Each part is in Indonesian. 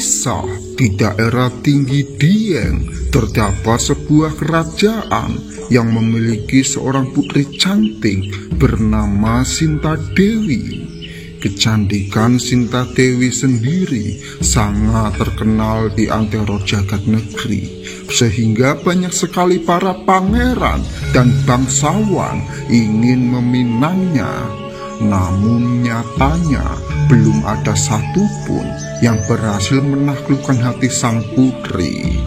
Kisah di daerah tinggi Dieng terdapat sebuah kerajaan yang memiliki seorang putri cantik bernama Sinta Dewi. Kecantikan Sinta Dewi sendiri sangat terkenal di antero jagat negeri, sehingga banyak sekali para pangeran dan bangsawan ingin meminangnya. Namun nyatanya belum ada satupun yang berhasil menaklukkan hati sang putri.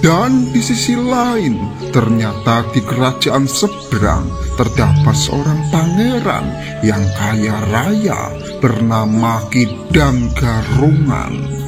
Dan di sisi lain, ternyata di kerajaan seberang terdapat seorang pangeran yang kaya raya bernama Kidang Garungan.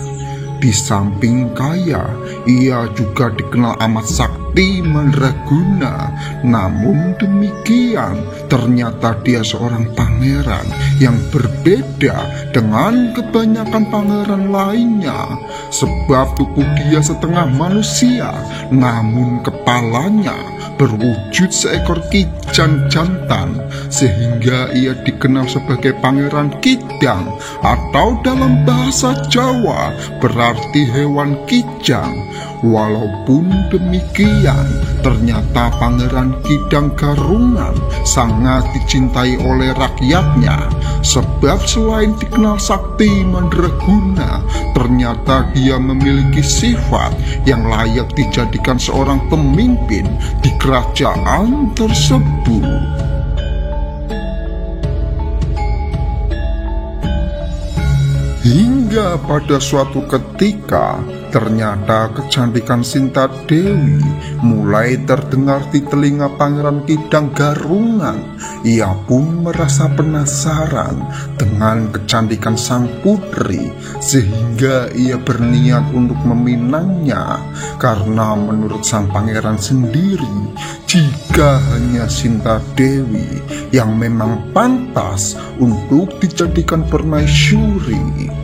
Di samping kaya, ia juga dikenal amat sakti mandraguna. Namun demikian, ternyata dia seorang pangeran yang berbeda dengan kebanyakan pangeran lainnya. Sebab tubuh dia setengah manusia, namun kepalanya berwujud seekor kijang jantan, sehingga ia dikenal sebagai Pangeran Kidang, atau dalam bahasa Jawa berarti hewan kijang. Walaupun demikian, ternyata Pangeran Kidang Garungan sangat dicintai oleh rakyatnya. Sebab selain dikenal sakti mandraguna, ternyata dia memiliki sifat yang layak dijadikan seorang pemimpin di kerajaan tersebut. Hingga pada suatu ketika, ternyata kecantikan Sinta Dewi mulai terdengar di telinga Pangeran Kidang Garungan. Ia pun merasa penasaran dengan kecantikan sang putri, sehingga ia berniat untuk meminangnya. Karena menurut sang pangeran sendiri, jika hanya Sinta Dewi yang memang pantas untuk dijadikan permaisuri.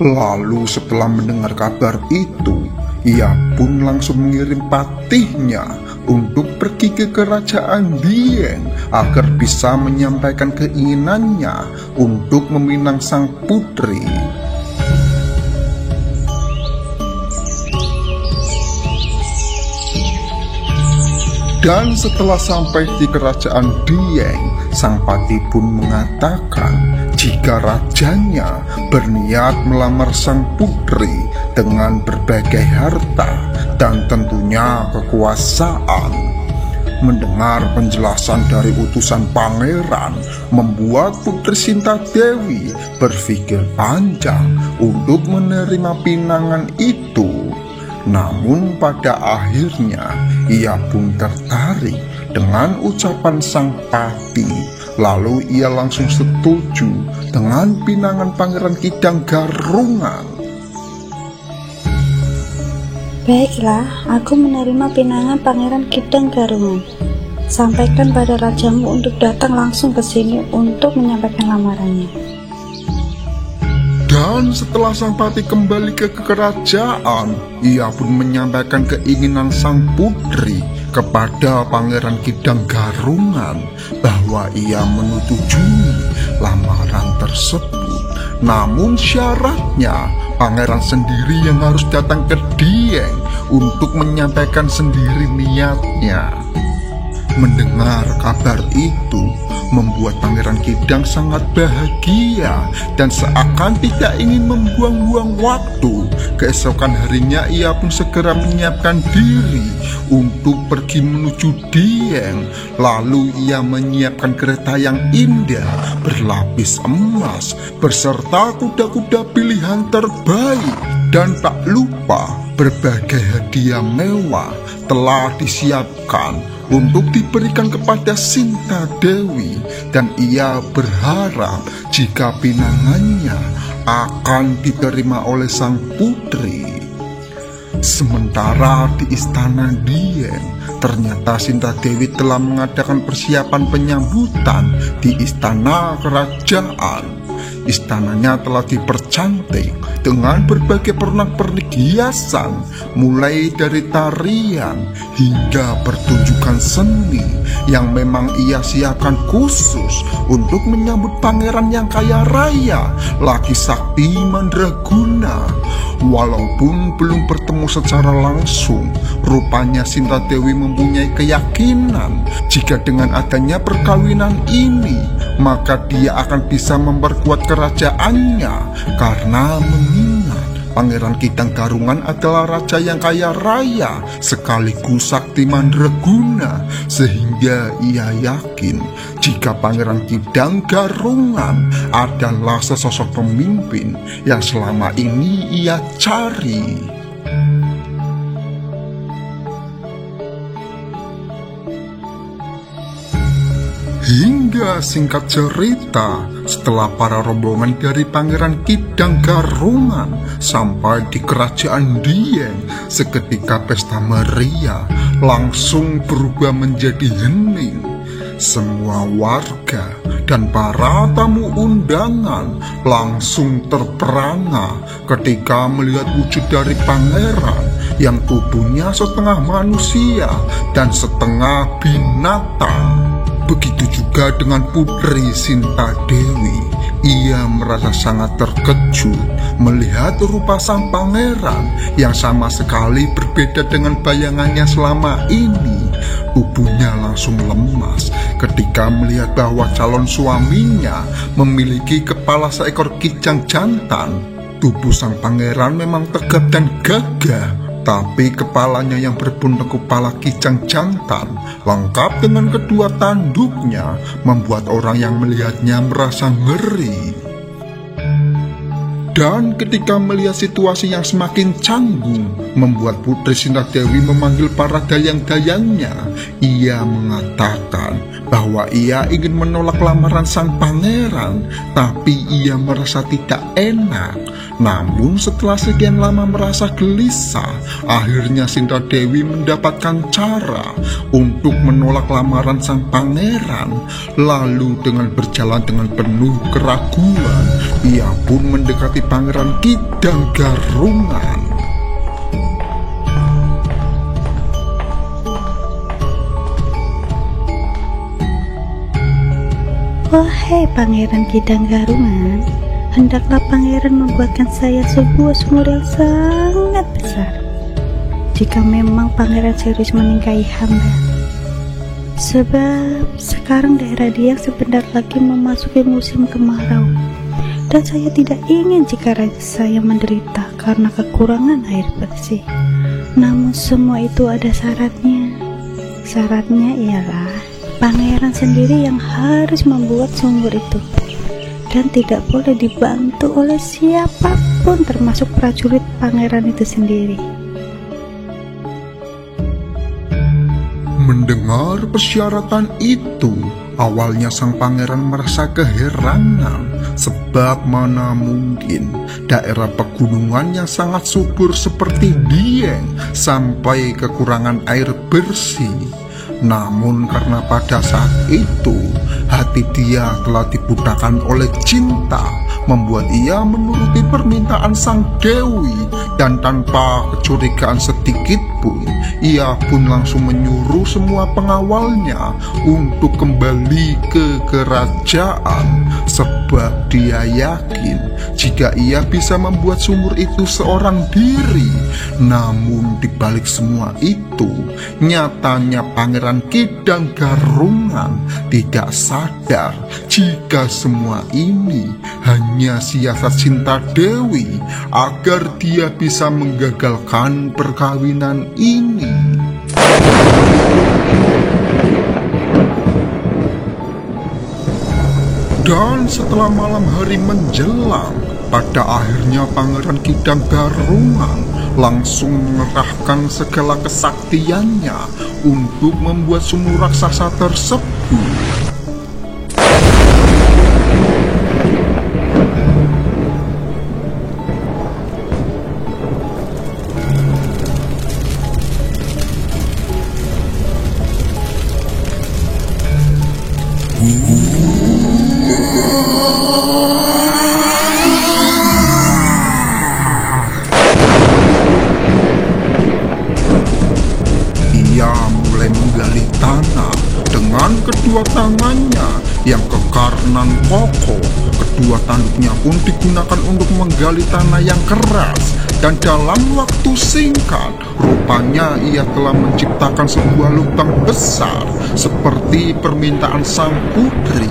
Lalu setelah mendengar kabar itu, ia pun langsung mengirim patihnya untuk pergi ke kerajaan Dieng agar bisa menyampaikan keinginannya untuk meminang sang putri. Dan setelah sampai di kerajaan Dieng, sang patih pun mengatakan jika rajanya berniat melamar sang putri dengan berbagai harta dan tentunya kekuasaan. Mendengar penjelasan dari utusan pangeran membuat putri Sinta Dewi berpikir panjang untuk menerima pinangan itu. Namun pada akhirnya ia pun tertarik dengan ucapan sang patih. Lalu ia langsung setuju dengan pinangan Pangeran Kidang Garungan. Baiklah, aku menerima pinangan Pangeran Kidang Garungan. Sampaikan pada rajamu untuk datang langsung ke sini untuk menyampaikan lamarannya. Dan setelah sang patih kembali ke kerajaan, ia pun menyampaikan keinginan sang putri kepada Pangeran Kidang Garungan bahwa ia menyetujui lamaran tersebut. Namun syaratnya pangeran sendiri yang harus datang ke Dieng untuk menyampaikan sendiri niatnya. Mendengar kabar itu membuat Pangeran Kidang sangat bahagia dan seakan tidak ingin membuang-buang waktu. Keesokan harinya ia pun segera menyiapkan diri untuk pergi menuju Dieng. Lalu ia menyiapkan kereta yang indah berlapis emas beserta kuda-kuda pilihan terbaik. Dan tak lupa berbagai hadiah mewah telah disiapkan untuk diberikan kepada Sinta Dewi, dan ia berharap jika pinangannya akan diterima oleh sang putri. Sementara di istana Dieng, ternyata Sinta Dewi telah mengadakan persiapan penyambutan di istana kerajaan. Istananya telah dipercantik dengan berbagai pernak-pernik hiasan, mulai dari tarian hingga pertunjukan seni yang memang ia siapkan khusus untuk menyambut pangeran yang kaya raya, Laki Sakti Mandraguna. Walaupun belum bertemu secara langsung, rupanya Sinta Dewi mempunyai keyakinan jika dengan adanya perkawinan ini, maka dia akan bisa memperkuat kerajaannya, karena mengingat Pangeran Kidang Garungan adalah raja yang kaya raya sekaligus sakti mandraguna, sehingga ia yakin jika Pangeran Kidang Garungan adalah sesosok pemimpin yang selama ini ia cari. Hingga singkat cerita, setelah para rombongan dari Pangeran Kidang Garungan sampai di kerajaan Dieng, seketika pesta meriah langsung berubah menjadi hening. Semua warga dan para tamu undangan langsung terperangah ketika melihat wujud dari pangeran yang tubuhnya setengah manusia dan setengah binatang. Begitu juga dengan Putri Sinta Dewi. Ia merasa sangat terkejut melihat rupa sang pangeran yang sama sekali berbeda dengan bayangannya selama ini. Tubuhnya langsung lemas ketika melihat bahwa calon suaminya memiliki kepala seekor kijang jantan. Tubuh sang pangeran memang tegap dan gagah, tapi kepalanya yang berbentuk kepala kijang jantan lengkap dengan kedua tanduknya membuat orang yang melihatnya merasa ngeri. Dan ketika melihat situasi yang semakin canggung membuat Putri Sinta Dewi memanggil para dayang-dayangnya, ia mengatakan bahwa ia ingin menolak lamaran sang pangeran, tapi ia merasa tidak enak. Namun setelah sekian lama merasa gelisah, akhirnya Sinta Dewi mendapatkan cara untuk menolak lamaran sang pangeran. Lalu dengan berjalan dengan penuh keraguan, ia pun mendekati Pangeran Kidang Garungan. Wahai Pangeran Kidang Garungan, hendaklah pangeran membuatkan saya sebuah sumur yang sangat besar jika memang pangeran serius menikahi hamba. Sebab sekarang daerah Dieng sebentar lagi memasuki musim kemarau, dan saya tidak ingin jika raja saya menderita karena kekurangan air bersih. Namun semua itu ada syaratnya. Syaratnya ialah pangeran sendiri yang harus membuat sumur itu, dan tidak boleh dibantu oleh siapapun termasuk prajurit pangeran itu sendiri. Mendengar persyaratan itu, awalnya sang pangeran merasa keheranan, sebab mana mungkin daerah pegunungan yang sangat subur seperti Dieng sampai kekurangan air bersih. Namun karena pada saat itu hati dia telah dibutakan oleh cinta, membuat ia menuruti permintaan sang dewi, dan tanpa kecurigaan sedikit pun ia pun langsung menyuruh semua pengawalnya untuk kembali ke kerajaan, sebab dia yakin jika ia bisa membuat sumur itu seorang diri. Namun dibalik semua itu, nyatanya Pangeran Kidang Garungan tidak sadar jika semua ini hanya siasat Sinta Dewi agar dia bisa menggagalkan perkawinan ini. Dan setelah malam hari menjelang, pada akhirnya Pangeran Kidang Garungan langsung mengerahkan segala kesaktiannya untuk membuat sumur raksasa tersebut. yang kekar nan kokoh. Kedua tanduknya pun digunakan untuk menggali tanah yang keras, dan dalam waktu singkat rupanya ia telah menciptakan sebuah lubang besar seperti permintaan sang putri.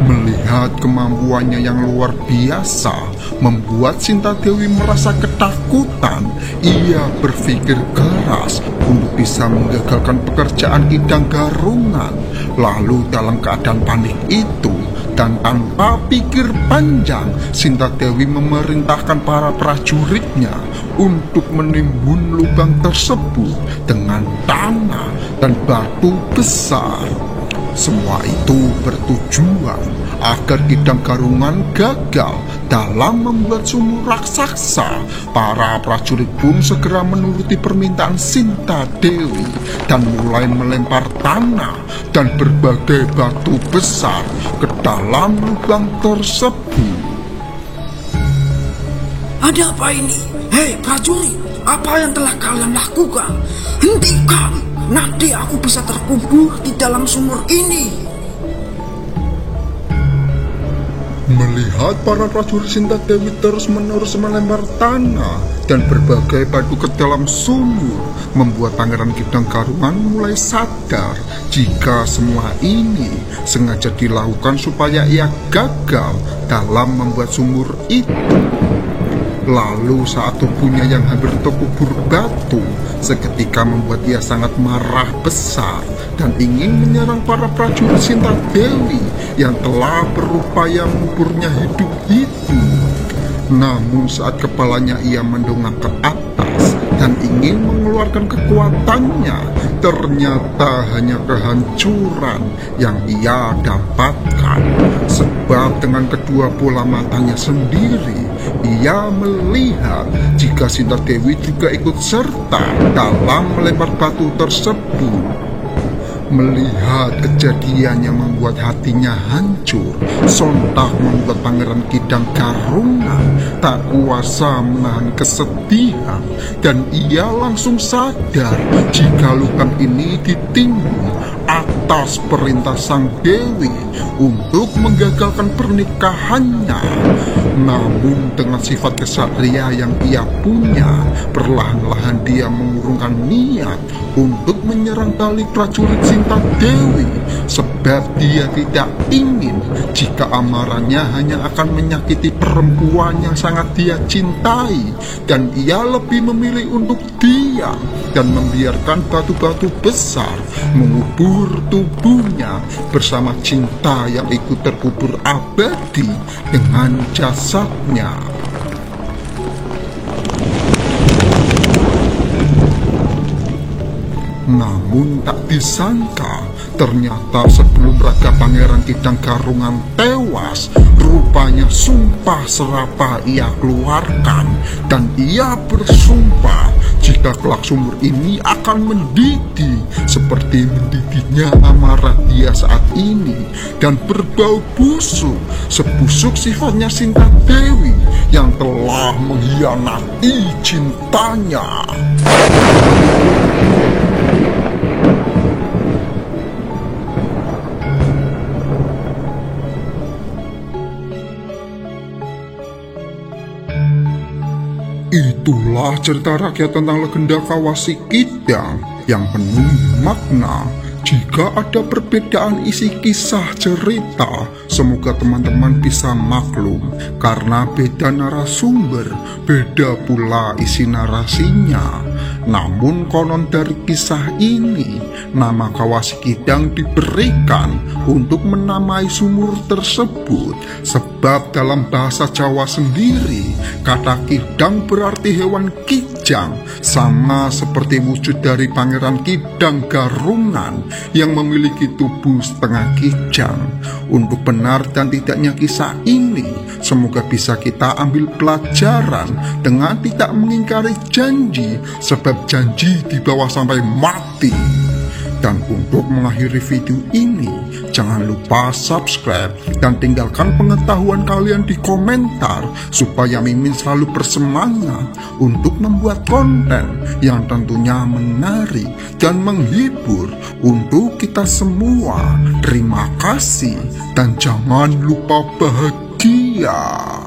Melihat kemampuannya yang luar biasa membuat Sinta Dewi merasa ketakutan. Ia berpikir keras untuk bisa menggagalkan pekerjaan Kidang Garungan. Lalu dalam keadaan panik itu dan tanpa pikir panjang, Sinta Dewi memerintahkan para prajuritnya untuk menimbun lubang tersebut dengan tanah dan batu besar. Semua itu bertujuan agar Kidang Garungan gagal dalam membuat sumur raksasa. Para prajurit pun segera menuruti permintaan Sinta Dewi dan mulai melempar tanah dan berbagai batu besar ke dalam lubang tersebut. Ada apa ini? Hei prajurit, apa yang telah kalian lakukan? Hentikan! Nanti aku bisa terkubur di dalam sumur ini. Melihat para prajurit, Sinta Dewi terus-menerus melempar tanah dan berbagai batu ke dalam sumur, membuat Pangeran Kidang Garungan mulai sadar jika semua ini sengaja dilakukan supaya ia gagal dalam membuat sumur itu. Lalu saat tubuhnya yang hampir terkubur batu seketika membuat ia sangat marah besar dan ingin menyerang para prajurit Sinta Dewi yang telah berupaya menguburnya hidup-hidup. Namun saat kepalanya ia mendongak ke atas dan ingin mengeluarkan kekuatannya, ternyata hanya kehancuran yang ia dapatkan. Sebab dengan kedua bola matanya sendiri, ia melihat jika Sinta Dewi juga ikut serta dalam melempar batu tersebut. Melihat kejadian yang membuat hatinya hancur, sontak membuat Pangeran Kidang Garungan tak kuasa menahan kesedihan, dan ia langsung sadar jika lubang ini ditimbun atas perintah sang Dewi untuk menggagalkan pernikahannya. Namun dengan sifat kesatria yang ia punya, perlahan-lahan dia mengurungkan niat untuk menyerang balik prajurit Sinta Dewi, sebab dia tidak ingin jika amarahnya hanya akan menyakiti perempuan yang sangat dia cintai, dan ia lebih memilih untuk diam dan membiarkan batu-batu besar mengubur tubuhnya bersama cinta yang ikut terkubur abadi dengan jasadnya. Namun tak disangka, ternyata sebelum raga Pangeran Kidang Garungan tewas, rupanya sumpah serapah ia keluarkan, dan ia bersumpah jika kelak sumur ini akan mendidih seperti mendidihnya amarah dia saat ini dan berbau busuk, sebusuk sifatnya Sinta Dewi yang telah mengkhianati cintanya. Itulah cerita rakyat tentang legenda Kawasi Kidang yang penuh makna. Jika ada perbedaan isi kisah cerita, semoga teman-teman bisa maklum, karena beda narasumber, beda pula isi narasinya. Namun konon dari kisah ini, nama Kawasi Kidang diberikan untuk menamai sumur tersebut, sebab dalam bahasa Jawa sendiri, kata Kidang berarti hewan kijang, sama seperti wujud dari Pangeran Kidang Garungan yang memiliki tubuh setengah kijang. Untuk benar dan tidaknya kisah ini, semoga bisa kita ambil pelajaran dengan tidak mengingkari janji, sebab janji dibawa sampai mati. Dan untuk mengakhiri video ini, jangan lupa subscribe dan tinggalkan pengetahuan kalian di komentar supaya Mimin selalu bersemangat untuk membuat konten yang tentunya menarik dan menghibur untuk kita semua. Terima kasih dan jangan lupa bahagia.